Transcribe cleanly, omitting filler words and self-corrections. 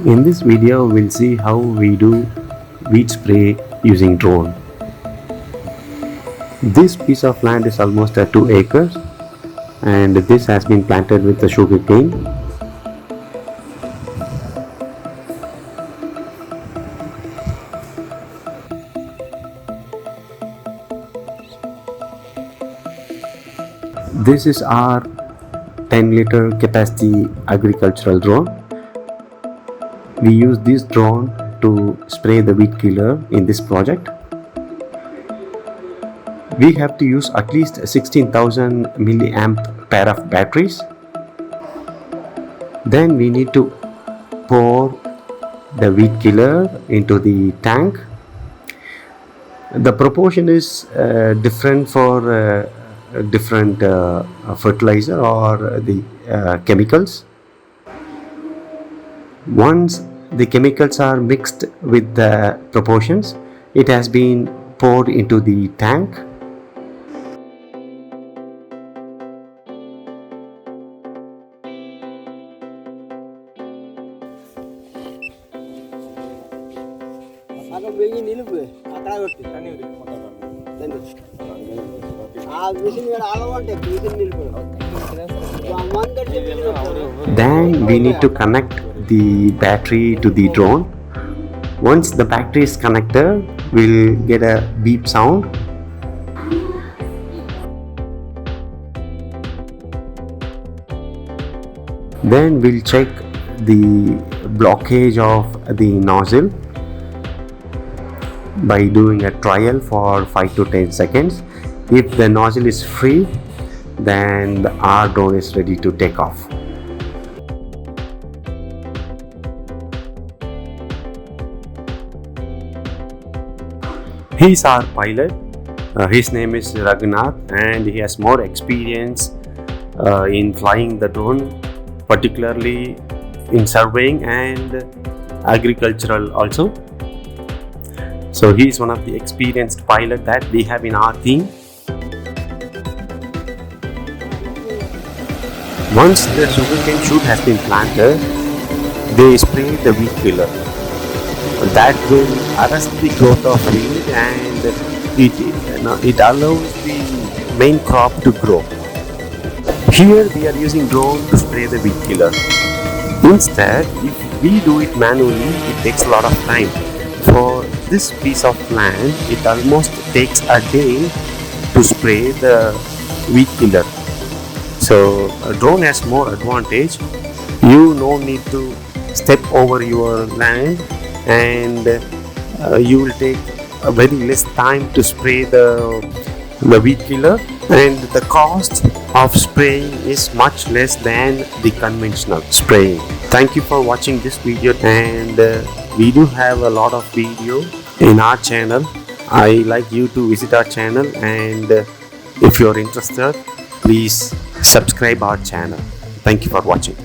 In this video, we'll see how we do weed spray using drone. This piece of land is almost at 2 acres and this has been planted with the sugarcane. This is our 10-liter capacity agricultural drone. We use this drone to spray the weed killer in this project. We have to use at least 16,000 milliamp pair of batteries. Then we need to pour the weed killer into the tank. The proportion is different for different fertilizer or the chemicals. Once the chemicals are mixed with the proportions, it has been poured into the tank. Then we need to connect the battery to the drone. Once the battery is connected, we'll get a beep sound. Then we'll check the blockage of the nozzle by doing a trial for 5 to 10 seconds. If the nozzle is free, then our drone is ready to take off. He is our pilot. His name is Raghunath and he has more experience in flying the drone, particularly in surveying and agricultural also. So he is one of the experienced pilot that we have in our team. Once the sugarcane shoot has been planted, they spray the weed killer. That will arrest the growth of weed and it allows the main crop to grow. Here we are using drone to spray the weed killer. Instead, if we do it manually, it takes a lot of time. For this piece of land, it almost takes a day to spray the weed killer. So a drone has more advantage. You no need to step over your land and you will take a very less time to spray the weed killer, and the cost of spraying is much less than the conventional spraying. Thank you for watching this video, and we do have a lot of video in our channel. I like you to visit our channel, and if you are interested, please subscribe our channel. Thank you for watching.